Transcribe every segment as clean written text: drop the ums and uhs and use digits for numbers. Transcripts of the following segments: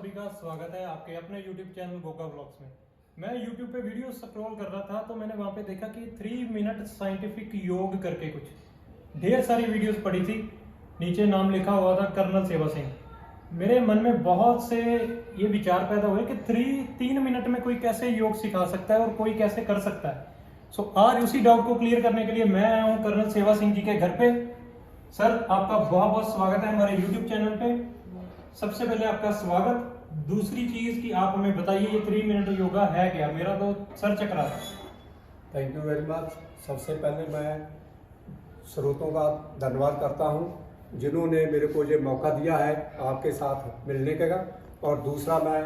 सभी का स्वागत है आपके अपने YouTube चैनल गोगा ब्लॉग्स में। मैं YouTube पे वीडियो स्क्रॉल कर रहा था तो मैंने वहां पे देखा कि 3 मिनट साइंटिफिक योग करके कुछ ढेर सारी वीडियोस पड़ी थी। नीचे नाम लिखा हुआ था कर्नल सेवा सिंह। मेरे मन में बहुत से ये विचार पैदा हुए कि 3 मिनट में कोई कैसे योग सिखा सकता है और कोई कैसे कर सकता है। आज उसी डाउट को क्लियर करने के लिए मैं आया हूँ कर्नल सेवा सिंह जी के घर पे। सर, आपका बहुत बहुत स्वागत है हमारे YouTube चैनल पे। सबसे पहले आपका स्वागत। दूसरी चीज कि आप हमें बताइए ये 3 मिनट योगा है क्या? मेरा तो सर चकरा है। Thank you very much. सबसे पहले मैं स्रोतों का धन्यवाद करता हूं जिन्होंने मेरे को ये मौका दिया है आपके साथ मिलने का, और दूसरा मैं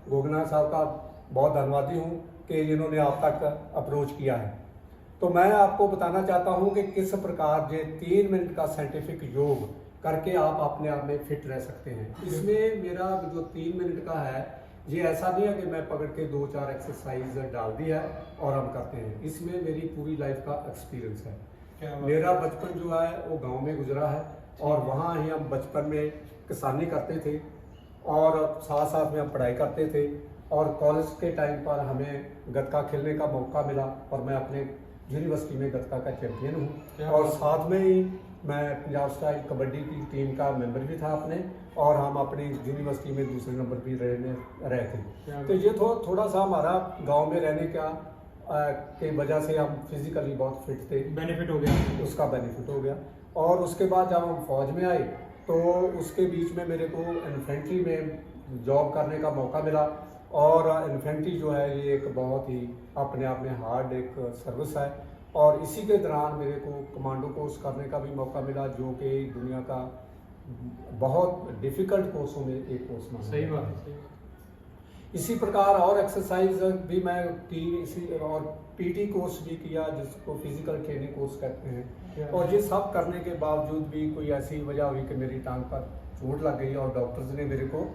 गोगना साहब का बहुत धन्यवादी हूं कि जिन्होंने आप तक अप्रोच किया है। तो मैं आपको बताना चाहता हूं कि किस प्रकार ये 3 मिनट का साइंटिफिक योग करके आप अपने आप में फिट रह सकते हैं। इसमें मेरा जो 3 मिनट का है, ये ऐसा नहीं है कि मैं पकड़ के 2-4 एक्सरसाइज डाल दी है और हम करते हैं। इसमें मेरी पूरी लाइफ का एक्सपीरियंस है। मेरा बचपन जो है वो गांव में गुजरा है और वहाँ ही हम बचपन में किसानी करते थे और साथ साथ में हम पढ़ाई करते थे, और कॉलेज के टाइम पर हमें गतका खेलने का मौका मिला और मैं अपने यूनिवर्सिटी में गतका का चैंपियन हूँ, और साथ में ही मैं पंजाब स्टाइल कबड्डी की टीम का मेंबर भी था अपने, और हम अपनी यूनिवर्सिटी में दूसरे नंबर भी रहे थे। तो ये थोड़ा सा हमारा गांव में रहने का की वजह से हम फिजिकली बहुत फिट थे। बेनिफिट हो गया, उसका बेनिफिट हो गया। और उसके बाद जब हम फौज में आए तो उसके बीच में मेरे को इन्फेंट्री में जॉब करने का मौका मिला, और इन्फेंट्री जो है ये एक बहुत ही अपने आप में हार्ड एक सर्विस है, और इसी के दौरान मेरे को कमांडो कोर्स करने का भी मौका मिला, जो कि दुनिया का बहुत डिफिकल्ट कोर्सों में एक कोर्स माना। सही बात है। इसी प्रकार और एक्सरसाइज भी मैं की, इसी और पीटी कोर्स भी किया जिसको फिजिकल ट्रेनिंग कोर्स कहते हैं। और ये सब करने के बावजूद भी कोई ऐसी वजह हुई कि मेरी टांग पर चोट लग गई और डॉक्टर्स ने मेरे को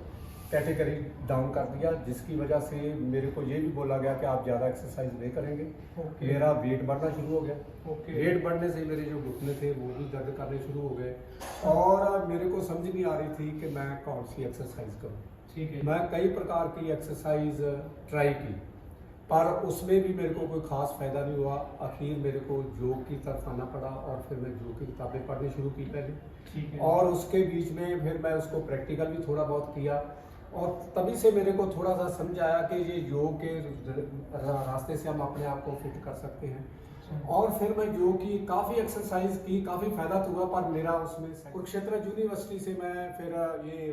कैटेगरी डाउन कर दिया, जिसकी वजह से मेरे को ये भी बोला गया कि आप ज़्यादा एक्सरसाइज नहीं करेंगे। मेरा वेट बढ़ना शुरू हो गया। वेट बढ़ने से मेरे जो घुटने थे वो भी दर्द करने शुरू हो गए, और मेरे को समझ नहीं आ रही थी कि मैं कौन सी एक्सरसाइज करूँ। ठीक है। मैं कई प्रकार की एक्सरसाइज ट्राई की, पर उसमें भी मेरे को कोई खास फायदा नहीं हुआ। आखिर मेरे को योग की तरफ आना पड़ा, और फिर मैं योग की किताबें पढ़नी शुरू की पहले। ठीक है। और उसके बीच में फिर मैं उसको प्रैक्टिकल भी थोड़ा बहुत किया, और तभी से मेरे को थोड़ा सा समझ आया कि ये योग के रास्ते से हम अपने आप को फिट कर सकते हैं। और फिर मैं योग की काफ़ी एक्सरसाइज की, काफ़ी फायदा हुआ, पर मेरा उसमें कुरुक्षेत्र यूनिवर्सिटी से मैं फिर ये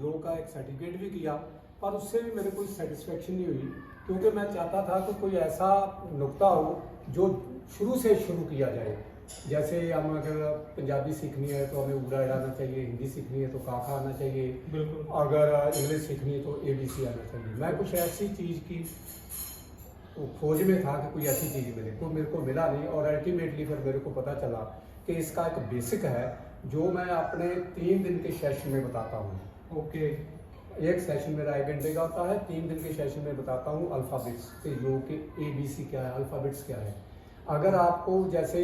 योग का एक सर्टिफिकेट भी किया, पर उससे भी मेरे कोई सेटिस्फेक्शन नहीं हुई, क्योंकि मैं चाहता था कि कोई ऐसा नुक्ता हो जो शुरू से शुरू किया जाए। जैसे हम अगर पंजाबी सीखनी है तो हमें उड़ा आना चाहिए, हिंदी सीखनी है तो काका आना चाहिए, अगर इंग्लिश सीखनी है तो ABC आना चाहिए। मैं कुछ ऐसी चीज़ की खोज में था कि कोई ऐसी चीज़ मिले, तो मेरे को मिला नहीं, और अल्टीमेटली फिर मेरे को पता चला कि इसका एक बेसिक है जो मैं अपने 3 दिन के सेशन में बताता हूँ। ओके। एक सेशन मेरा 1 घंटे का होता है, 3 दिन के सेशन में बताता हूँ अल्फ़ाबेट्स के योग के ABC क्या है, अल्फ़ाबेट्स क्या है। अगर आपको जैसे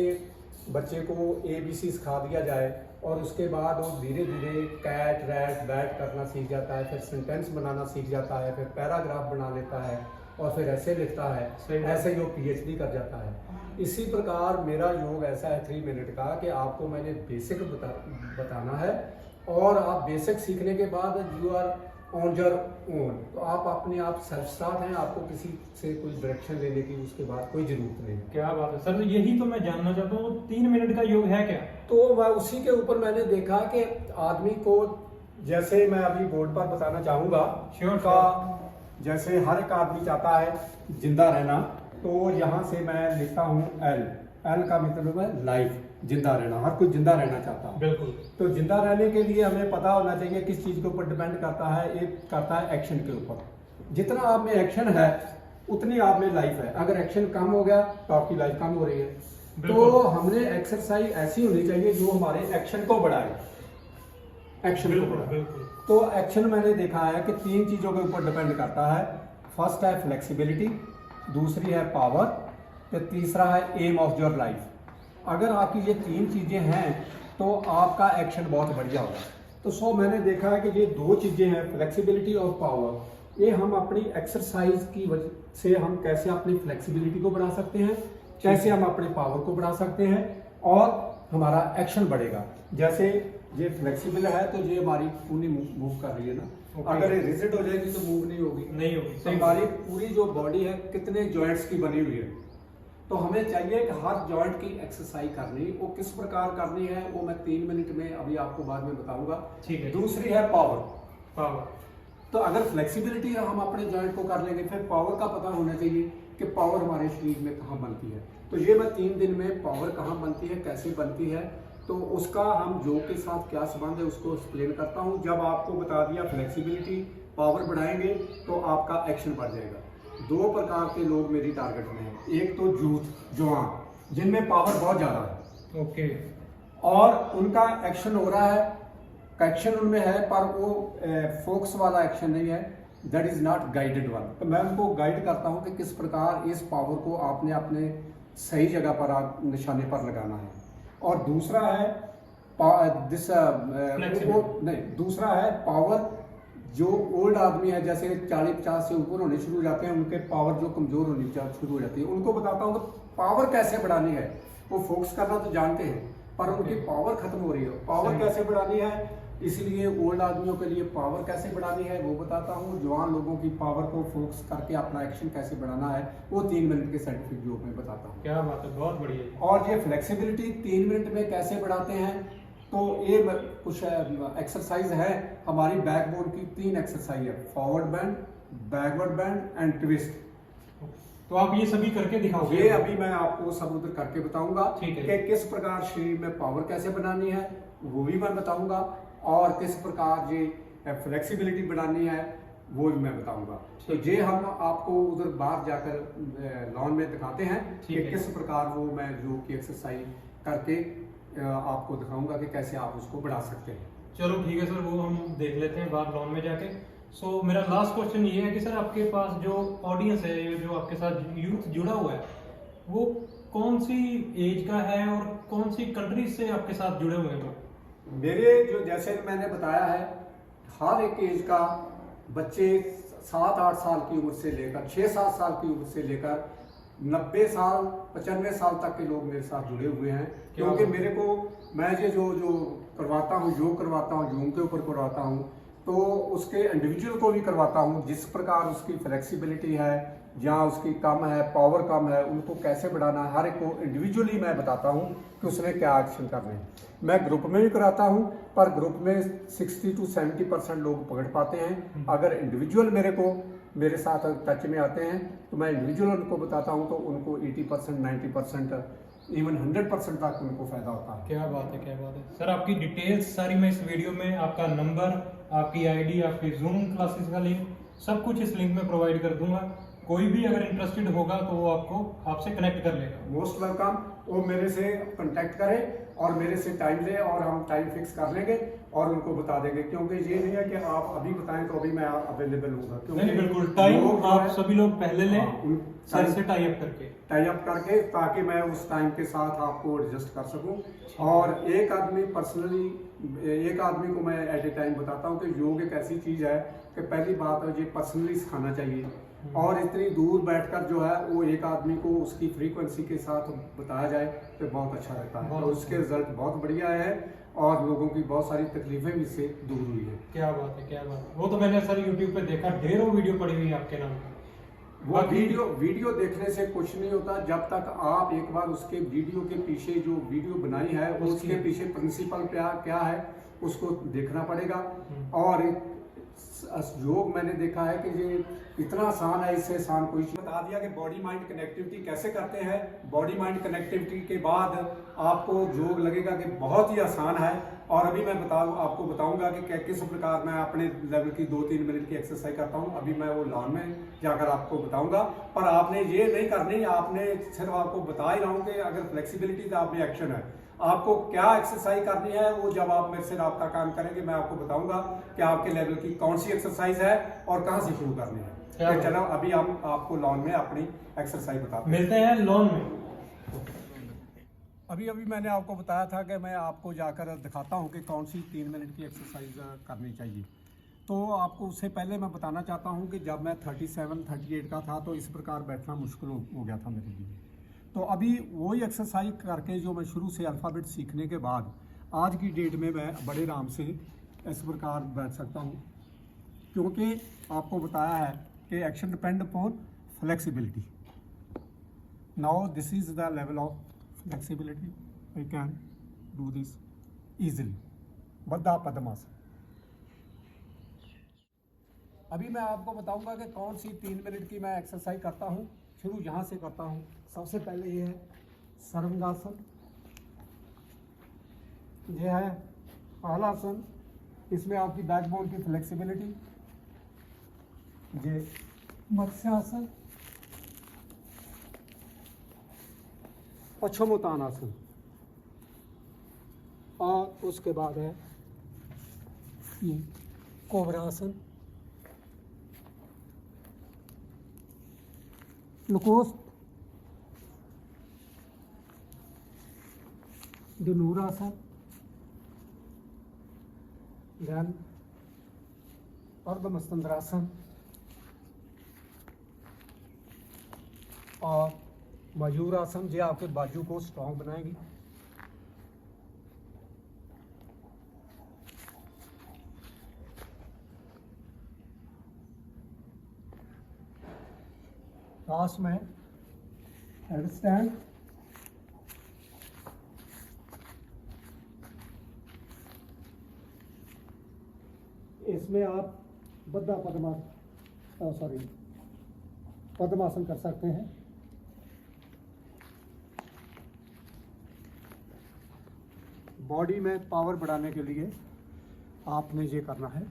बच्चे को ABC सिखा दिया जाए और उसके बाद वो धीरे धीरे कैट रैट बैट करना सीख जाता है, फिर सेंटेंस बनाना सीख जाता है, फिर पैराग्राफ बना लेता है, और फिर ऐसे लिखता है, ऐसे योग PhD कर जाता है। इसी प्रकार मेरा योग ऐसा है 3 मिनट का कि आपको मैंने बेसिक बताना है, और आप बेसिक सीखने के बाद you are on your own, तो आप अपने आप सेल्फ स्टार्ट हैं, आपको किसी से कोई डायरेक्शन लेने की उसके बाद कोई जरूरत नहीं। क्या बात है सर, यही तो मैं जानना चाहता हूँ, 3 मिनट का योग है क्या? तो मैं उसी के ऊपर मैंने देखा कि आदमी को, जैसे मैं अभी बोर्ड पर बताना चाहूँगा का, जैसे हर एक आदमी चाहता है जिंदा रहना, तो यहाँ से मैं लिखता हूँ L का मतलब है लाइफ, जिंदा रहना। हर कोई जिंदा रहना चाहता है। बिल्कुल। तो जिंदा रहने के लिए हमें पता होना चाहिए किस चीज़ के ऊपर डिपेंड करता है। एक करता है एक्शन के ऊपर, जितना आप में एक्शन है उतनी आप में लाइफ है। अगर एक्शन कम हो गया तो आपकी लाइफ कम हो रही है। तो हमने एक्सरसाइज ऐसी होनी चाहिए जो हमारे एक्शन को बढ़ाए, एक्शन को बढ़ाए। तो एक्शन मैंने देखा है कि 3 चीज़ों के ऊपर डिपेंड करता है। फर्स्ट है फ्लेक्सिबिलिटी, दूसरी है पावर, तो तीसरा है एम ऑफ योर लाइफ। अगर आपकी ये 3 चीज़ें हैं तो आपका एक्शन बहुत बढ़िया होगा। तो सो मैंने देखा है कि ये दो चीजें हैं, फ्लेक्सिबिलिटी और पावर। ये हम अपनी एक्सरसाइज की वजह से हम कैसे अपनी फ्लेक्सिबिलिटी को बढ़ा सकते हैं, कैसे हम अपने पावर को बढ़ा सकते हैं और हमारा एक्शन बढ़ेगा। जैसे ये फ्लेक्सिबल है तो ये हमारी पूरी मूव कर रही है ना। अगर ये रिजिड हो जाएगी तो मूव नहीं होगी, नहीं होगी। तो हमारी पूरी जो बॉडी है कितने जॉइंट्स की बनी हुई है, तो हमें चाहिए कि हर जॉइंट की एक्सरसाइज करनी। वो किस प्रकार करनी है वो मैं 3 मिनट में अभी आपको बाद में बताऊंगा। ठीक है। दूसरी है पावर। पावर तो अगर फ्लेक्सिबिलिटी हम अपने जॉइंट को कर लेंगे, फिर पावर का पता होना चाहिए कि पावर हमारे शरीर में कहाँ बनती है। तो ये मैं 3 दिन में पावर कहाँ बनती है, कैसे बनती है, तो उसका हम योग के साथ क्या संबंध है उसको एक्सप्लेन करता हूँ। जब आपको बता दिया फ्लेक्सिबिलिटी, पावर बढ़ाएंगे तो आपका एक्शन बढ़ जाएगा। 2 प्रकार के लोग मेरी टारगेट में हैं, एक तो यूथ जवान जिनमें पावर बहुत ज़्यादा है, ओके, और उनका एक्शन हो रहा है, एक्शन उनमें है पर वो फोकस वाला एक्शन नहीं है, that is not guided one. तो मैं उनको गाइड करता हूँ कि किस प्रकार इस पावर को आपने अपने सही जगह पर आप निशाने पर लगाना है। और दूसरा है दूसरा है पावर। जो ओल्ड आदमी है, जैसे 40-50 से ऊपर होने शुरू हो जाते हैं, उनके पावर जो कमजोर होनी शुरू हो जाती है, उनको बताता हूँ कि पावर कैसे बढ़ानी है। वो फोकस करना तो जानते हैं पर उनकी पावर खत्म हो रही है। पावर कैसे बढ़ानी है, इसलिए ओल्ड आदमियों के लिए पावर कैसे बढ़ानी है वो बताता हूँ। जवान लोगों की पावर को फोकस करके अपना एक्शन कैसे बढ़ाना है वो 3 मिनट के साइंटिफिक योग में बताता हूँ। क्या बात है, बहुत बढ़िया। और ये फ्लेक्सिबिलिटी 3 मिनट में कैसे बढ़ाते हैं, तो ये कुछ एक्सरसाइज है हमारी बैकबोन की। 3 एक्सरसाइज है, forward band, backward band and twist. तो आप ये सभी करके दिखाओगे? ये अभी मैं आपको सब उधर करके बताऊंगा ठीक है। कि किस प्रकार शरीर में पावर कैसे बनानी है वो भी मैं बताऊंगा, और किस प्रकार ये फ्लेक्सिबिलिटी बढ़ानी है वो भी मैं बताऊंगा। तो ये हम आपको उधर बाहर जाकर लॉन में दिखाते हैं कि किस प्रकार वो मैं योग की एक्सरसाइज करके आपको दिखाऊंगा कि कैसे आप उसको बढ़ा सकते हैं। चलो ठीक है सर, वो हम देख लेते हैं बाहर लॉन में जाके। सो मेरा लास्ट क्वेश्चन ये है कि सर आपके पास जो ऑडियंस है, जो आपके साथ यूथ जुड़ा हुआ है, वो कौन सी एज का है और कौन सी कंट्री से आपके साथ जुड़े हुए हैं वो? मेरे जो जैसे मैंने बताया है, हर एक एज का बच्चे 7-8 साल की उम्र से लेकर 6-7 साल की उम्र से लेकर 90 साल 95 साल तक के लोग मेरे साथ जुड़े हुए हैं। क्योंकि मेरे को मैं ये जो करवाता हूँ, योग करवाता हूँ, योग के ऊपर करवाता हूँ, तो उसके इंडिविजुअल को भी करवाता हूँ। जिस प्रकार उसकी फ्लेक्सिबिलिटी है या उसकी कम है, पावर कम है, उनको कैसे बढ़ाना है, हर एक को इंडिविजुअली मैं बताता हूँ कि उसने क्या एक्शन करने हैं। मैं ग्रुप में भी कराता हूँ पर ग्रुप में 60 to 70% लोग पकड़ पाते हैं। अगर इंडिविजुअल मेरे साथ टच में आते हैं तो मैं इंडिविजुअल उनको बताता हूँ तो उनको 80%, 90%, इवन 100% तक उनको फायदा होता है। क्या बात है, क्या बात है सर। आपकी डिटेल्स सारी मैं इस वीडियो में, आपका नंबर, आपकी आईडी, आपकी जूम क्लासेस का लिंक, सब कुछ इस लिंक में प्रोवाइड कर दूंगा। कोई भी अगर इंटरेस्टेड होगा तो वो आपसे कनेक्ट कर लेगा। Most welcome. वो मेरे से कांटेक्ट करे और मेरे से टाइम ले और हम टाइम फिक्स कर लेंगे और उनको बता देंगे। क्योंकि ये नहीं है कि आप अभी बताएं तो अभी मैं अवेलेबल हूँगा। नहीं, बिल्कुल टाइम आप सभी लोग पहले लें, सर से टाई अप करके ताकि मैं उस टाइम के साथ आपको एडजस्ट कर सकूं। और एक आदमी को मैं एट ए टाइम बताता हूं कि योग एक ऐसी चीज है कि पहली बात है ये पर्सनली सिखाना चाहिए, और इतनी दूर बैठकर जो है वो एक आदमी को उसकी फ्रीक्वेंसी के साथ बताया जाए तो बहुत अच्छा रहता है। और उसके रिजल्ट बहुत बढ़िया है और लोगों की बहुत सारी तकलीफें भी इससे दूर हुई है। क्या बात है, क्या बात है। वो तो मैंने सर यूट्यूब पे देखा, ढेरों वीडियो पड़ी हुई है आपके नाम की। वो वीडियो देखने से कुछ नहीं होता जब तक आप एक बार उसके वीडियो के पीछे जो वीडियो बनाई है उसके पीछे प्रिंसिपल क्या है उसको देखना पड़ेगा। और योग मैंने देखा है कि ये इतना आसान है, इससे आसान कोई चीज। बता दिया कि बॉडी माइंड कनेक्टिविटी कैसे करते हैं। बॉडी माइंड कनेक्टिविटी के बाद आपको योग लगेगा कि बहुत ही आसान है। और अभी मैं आपको बताऊंगा कि किस प्रकार मैं अपने लेवल की 2-3 मिनट की एक्सरसाइज करता हूं। अभी मैं वो लॉन में जाकर आपको बताऊंगा, पर आपने ये नहीं करनी। आपने सिर्फ आपको बता ही रहा हूं कि अगर फ्लेक्सिबिलिटी तो आप में एक्शन है, आपको क्या एक्सरसाइज करनी है वो जब आप मेरे से राब्ता काम करेंगे मैं आपको बताऊंगा कि आपके लेवल की कौन सी एक्सरसाइज है और कहां से शुरू करनी है। तो चलो अभी हम आपको लॉन में अपनी एक्सरसाइज बताते हैं। मिलते हैं लॉन में। अभी अभी मैंने आपको बताया था कि मैं आपको जाकर दिखाता हूं कि कौन सी 3 मिनट की एक्सरसाइज करनी चाहिए। तो आपको उससे पहले मैं बताना चाहता हूं कि जब मैं 37-38 का था तो इस प्रकार बैठना मुश्किल हो गया था मेरे लिए। तो अभी वही एक्सरसाइज करके जो मैं शुरू से अल्फ़ाबेट सीखने के बाद आज की डेट में मैं बड़े आराम से इस प्रकार बैठ सकता हूँ, क्योंकि आपको बताया है कि action depend upon flexibility. Now this is the level of flexibility, I can do this easily. Baddha Padmasana. अभी मैं आपको बताऊंगा कि कौन सी 3 मिनट की मैं एक्सरसाइज करता हूँ। शुरू यहाँ से करता हूँ। सबसे पहले ये है सर्वांगासन, ये है हलासन, इसमें आपकी बैकबोन की फ्लेक्सिबिलिटी, ये मत्स्यासन, पश्चिमोत्तानासन, और उसके बाद है ये कोबरासन, लुकोस्ट, धनुरासन, देन अर्धमस्तंद्रासन और मयूरासन, जो आपके बाजू को स्ट्रॉन्ग बनाएगी। लास्ट में हेड स्टैंड, इसमें आप बद्धा पद्मासन कर सकते हैं। बॉडी में पावर बढ़ाने के लिए आपने ये करना है।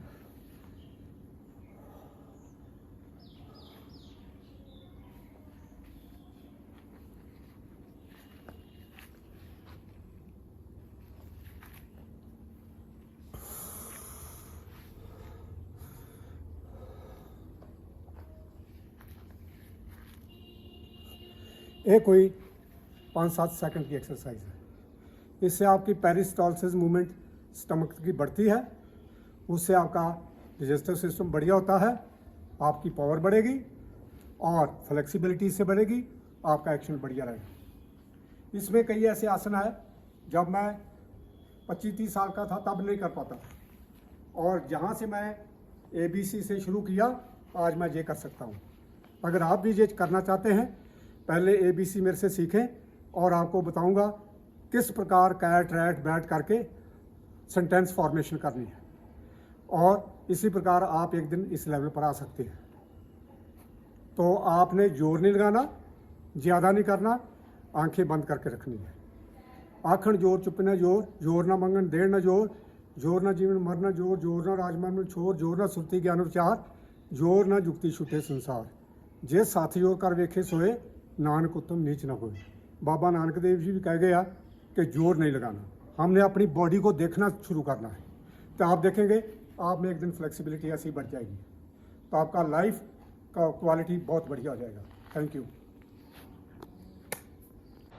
ये कोई 5-7 सेकंड की एक्सरसाइज है। इससे आपकी पेरिस्टालसिस मूवमेंट स्टमक की बढ़ती है, उससे आपका डाइजेस्टिव सिस्टम बढ़िया होता है, आपकी पावर बढ़ेगी और फ्लेक्सिबिलिटी से बढ़ेगी, आपका एक्शन बढ़िया रहेगा। इसमें कई ऐसे आसन है जब मैं 25-30 साल का था तब नहीं कर पाता था, और जहाँ से मैं ABC से शुरू किया आज मैं ये कर सकता हूँ। अगर आप भी ये करना चाहते हैं, पहले ABC मेरे से सीखें और आपको बताऊंगा किस प्रकार कैट रैट बैट करके सेंटेंस फॉर्मेशन करनी है, और इसी प्रकार आप एक दिन इस लेवल पर आ सकते हैं। तो आपने जोर नहीं लगाना, ज़्यादा नहीं करना, आंखें बंद करके रखनी है। आखण जोर चुप न जोर, जोर ना मंगन देर न जोर, जोर ना जीवन मर न जोर, जोर ना राजमान में छोर, जोर ना सुरती ज्ञान विचार, जोर ना जुक्ति छुटे संसार, जे साथी जोर कर वेखे सोए, नानक उत्तम नीच न होए। बाबा नानक देव जी भी कह गया कि जोर नहीं लगाना, हमने अपनी बॉडी को देखना शुरू करना है। तो आप देखेंगे आप में एक दिन फ्लेक्सिबिलिटी ऐसी बढ़ जाएगी, तो आपका लाइफ का क्वालिटी बहुत बढ़िया हो जाएगा। Thank you.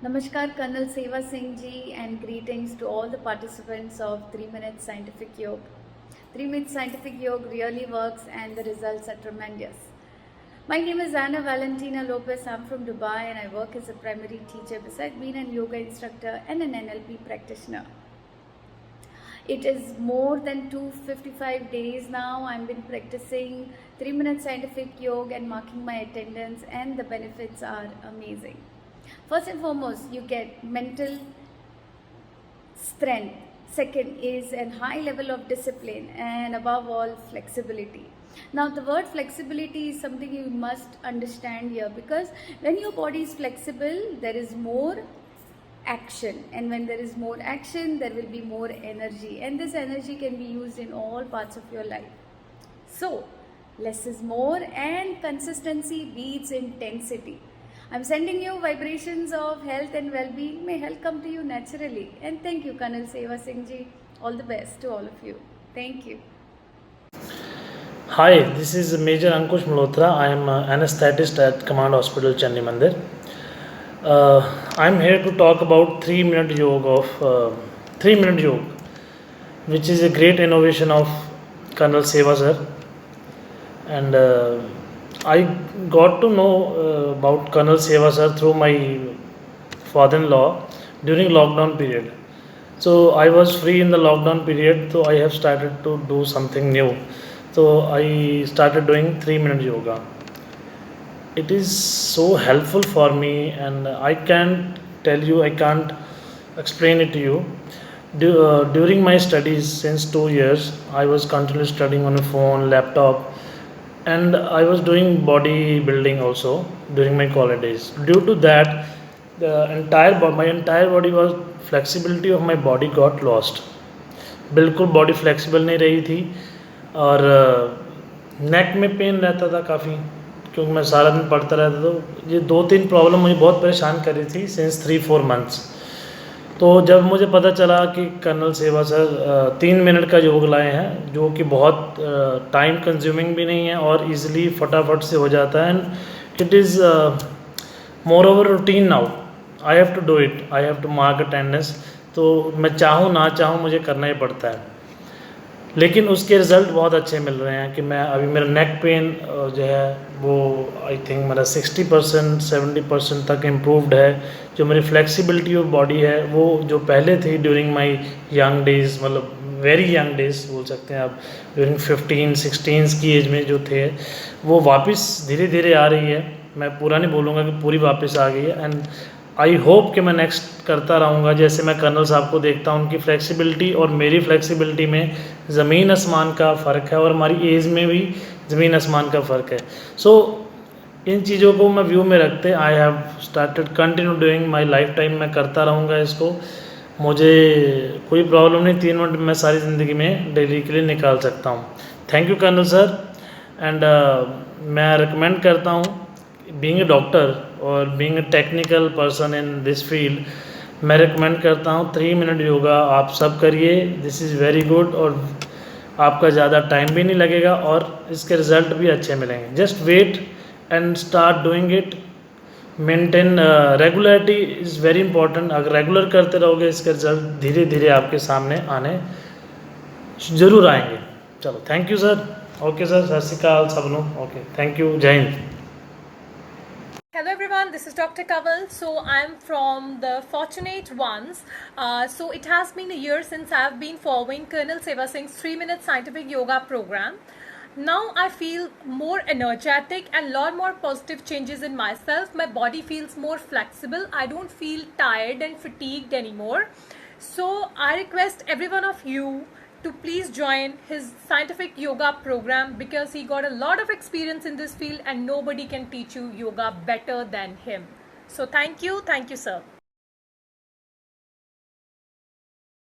Namaskar, Colonel Seva Singh ji, and greetings to all the participants of 3 Minute Scientific Yoga. 3 Minute Scientific Yoga really works and the results are tremendous. My name is Anna Valentina Lopez. I'm from Dubai and I work as a primary teacher besides being a yoga instructor and an NLP practitioner. It is more than 255 days now I've been practicing 3 Minute Scientific Yoga and marking my attendance, and the benefits are amazing. First and foremost, you get mental strength. Second is a high level of discipline, and above all, flexibility. Now, the word flexibility is something you must understand here, because when your body is flexible, there is more action, and when there is more action, there will be more energy, and this energy can be used in all parts of your life. So, less is more, and consistency beats intensity. I'm sending you vibrations of health and well-being. May health come to you naturally. And thank you, Colonel Seva Singh ji. All the best to all of you. Thank you. Hi, this is Major Ankush Malhotra. I am an anesthetist at Command Hospital, Chandimandir. I'm here to talk about 3-minute yoga of 3-minute yoga, which is a great innovation of Colonel Seva sir. And I got to know about Colonel Seva sir through my father-in-law during lockdown period. So I was free in the lockdown period, so I have started to do something new. So I started doing 3-minute yoga. It is so helpful for me, and I can't tell you, I can't explain it to you. During my studies since 2 years, I was continuously studying on a phone, laptop, and I was doing bodybuilding also during my college days. Due to that, my entire body was flexibility of my body got lost. बिल्कुल body flexible नहीं रही थी, और नेक में pen रहता था काफ़ी, क्योंकि मैं सारा दिन पढ़ता रहता था। तो ये 2-3 प्रॉब्लम मुझे बहुत परेशान कर रही थी सिंस 3-4 मंथ्स। तो जब मुझे पता चला कि कर्नल सेवा सर 3 मिनट का योग लाए हैं, जो कि बहुत टाइम कंज्यूमिंग भी नहीं है और इजीली फटाफट से हो जाता है, and it is moreover routine now. I have to do it, I have to mark attendance. तो मैं चाहूँ ना चाहूँ मुझे करना ही पड़ता है, लेकिन उसके रिज़ल्ट बहुत अच्छे मिल रहे हैं कि मैं अभी मेरा नेक पेन जो है वो आई थिंक मेरा 60% 70% तक इम्प्रूव्ड है। जो मेरी फ्लेक्सिबिलिटी ऑफ बॉडी है वो जो पहले थी ड्यूरिंग माय यंग डेज़, मतलब वेरी यंग डेज़ बोल सकते हैं आप, ड्यूरिंग 15-16 की एज में जो थे, वो वापस धीरे धीरे आ रही है। मैं पूरा नहीं बोलूँगा कि पूरी वापस आ गई है, एंड आई होप कि मैं नेक्स्ट करता रहूँगा। जैसे मैं कर्नल साहब को देखता हूँ, उनकी फ्लेक्सिबिलिटी और मेरी फ्लेक्सिबिलिटी में ज़मीन आसमान का फ़र्क है, और हमारी एज में भी ज़मीन आसमान का फ़र्क है। सो इन चीज़ों को मैं व्यू में रखते I have started continue doing my life time. मैं करता रहूँगा इसको, मुझे कोई प्रॉब्लम नहीं। 3 मिनट मैं सारी ज़िंदगी में डेली के लिए निकाल सकता हूँ। Thank you colonel sir. And मैं रिकमेंड करता हूँ, बीइंग ए डॉक्टर और being a technical person in this field, मैं रिकमेंड करता हूँ 3 मिनट योगा आप सब करिए। दिस इज़ वेरी गुड, और आपका ज़्यादा टाइम भी नहीं लगेगा और इसके रिज़ल्ट भी अच्छे मिलेंगे। Just wait and start doing it. Maintain regularity is very important. अगर रेगुलर करते रहोगे, इसके रिज़ल्ट धीरे धीरे आपके सामने आने ज़रूर आएंगे। चलो, thank you sir. Okay sir, सत श्री अकाल सब लोग। ओके, थैंक यू, जय Hind. Hello everyone, this is Dr. Kaval. So I'm from the fortunate ones. So it has been a year since I've been following Colonel Seva Singh's 3-minute scientific yoga program. Now I feel more energetic and a lot more positive changes in myself. My body feels more flexible. I don't feel tired and fatigued anymore. So I request every one of you to please join his scientific yoga program, because he got a lot of experience in this field and nobody can teach you yoga better than him. So thank you sir.